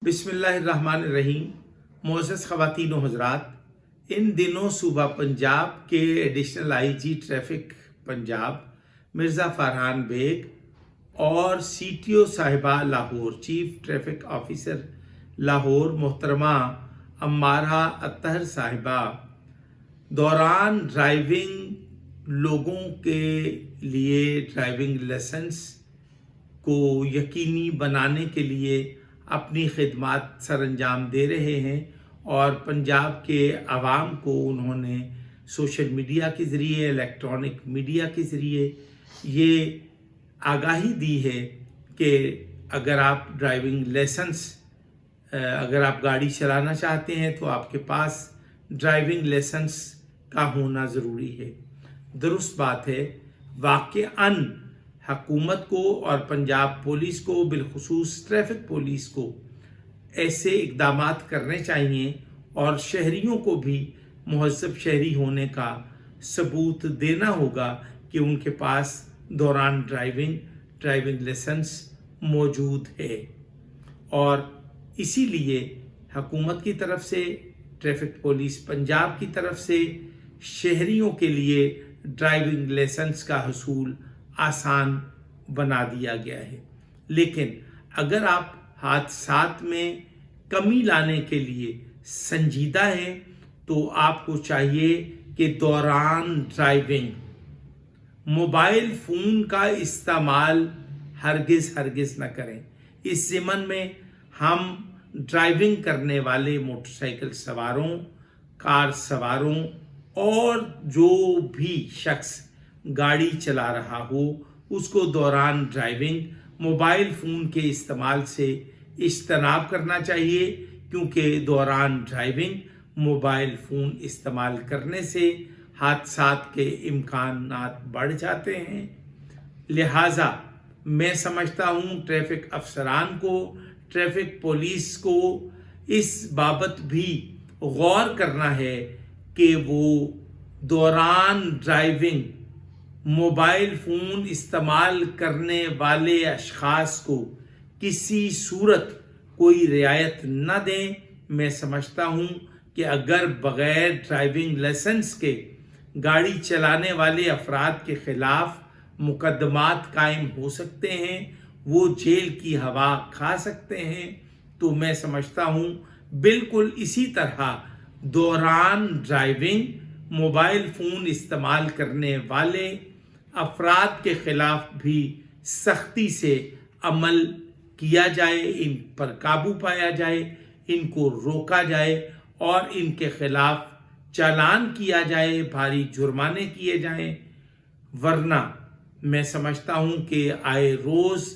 بسم اللہ الرحمن الرحیم۔ معزز خواتین و حضرات، ان دنوں صوبہ پنجاب کے additional I G traffic Punjab Mirza Farhan Baig اور سی ٹی او صاحبہ Lahore chief traffic officer Lahore محترمہ عمارہ اطہر صاحبہ دوران ڈرائیونگ لوگوں کے لیے ڈرائیونگ لائسنس کو یقینی بنانے کے لیے اپنی خدمات سر انجام دے رہے ہیں، اور پنجاب کے عوام کو انہوں نے سوشل میڈیا کے ذریعے، الیکٹرانک میڈیا کے ذریعے یہ آگاہی دی ہے کہ اگر آپ ڈرائیونگ لائسنس اگر آپ گاڑی چلانا چاہتے ہیں تو آپ کے پاس ڈرائیونگ لائسنس کا ہونا ضروری ہے۔ درست بات ہے، واقعاً حکومت کو اور پنجاب پولیس کو، بالخصوص ٹریفک پولیس کو ایسے اقدامات کرنے چاہیے اور شہریوں کو بھی مہذب شہری ہونے کا ثبوت دینا ہوگا کہ ان کے پاس دوران ڈرائیونگ لائسنس موجود ہے، اور اسی لیے حکومت کی طرف سے، ٹریفک پولیس پنجاب کی طرف سے شہریوں کے لیے ڈرائیونگ لائسنس کا حصول آسان بنا دیا گیا ہے۔ لیکن اگر آپ حادثات میں کمی لانے کے لیے سنجیدہ ہیں تو آپ کو چاہیے کہ دوران ڈرائیونگ موبائل فون کا استعمال ہرگز نہ کریں۔ اس ضمن میں ہم ڈرائیونگ کرنے والے موٹر سائیکل سواروں، کار سواروں اور جو بھی شخص گاڑی چلا رہا ہو اس کو دوران ڈرائیونگ موبائل فون کے استعمال سے اجتناب کرنا چاہیے، کیونکہ دوران ڈرائیونگ موبائل فون استعمال کرنے سے حادثات کے امکانات بڑھ جاتے ہیں۔ لہٰذا میں سمجھتا ہوں ٹریفک افسران کو، ٹریفک پولیس کو اس بابت بھی غور کرنا ہے کہ وہ دوران ڈرائیونگ موبائل فون استعمال کرنے والے اشخاص کو کسی صورت کوئی رعایت نہ دیں۔ میں سمجھتا ہوں کہ اگر بغیر ڈرائیونگ لائسنس کے گاڑی چلانے والے افراد کے خلاف مقدمات قائم ہو سکتے ہیں، وہ جیل کی ہوا کھا سکتے ہیں، تو میں سمجھتا ہوں بالکل اسی طرح دوران ڈرائیونگ موبائل فون استعمال کرنے والے افراد کے خلاف بھی سختی سے عمل کیا جائے، ان پر قابو پایا جائے، ان کو روکا جائے اور ان کے خلاف چالان کیا جائے، بھاری جرمانے کیے جائیں، ورنہ میں سمجھتا ہوں کہ آئے روز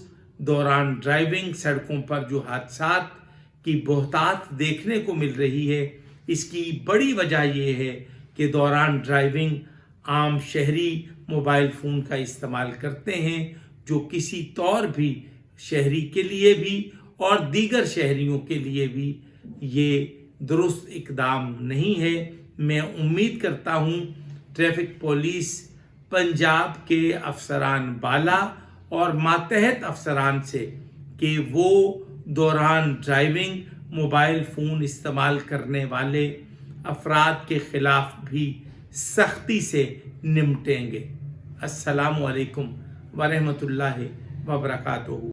دوران ڈرائیونگ سڑکوں پر جو حادثات کی بہتات دیکھنے کو مل رہی ہے، اس کی بڑی وجہ یہ ہے کہ دوران ڈرائیونگ عام شہری موبائل فون کا استعمال کرتے ہیں، جو کسی طور بھی شہری کے لیے بھی اور دیگر شہریوں کے لیے بھی یہ درست اقدام نہیں ہے۔ میں امید کرتا ہوں ٹریفک پولیس پنجاب کے افسران بالا اور ماتحت افسران سے کہ وہ دوران ڈرائیونگ موبائل فون استعمال کرنے والے افراد کے خلاف بھی سختی سے نمٹیں گے۔ السلام علیکم ورحمۃ اللہ وبرکاتہ۔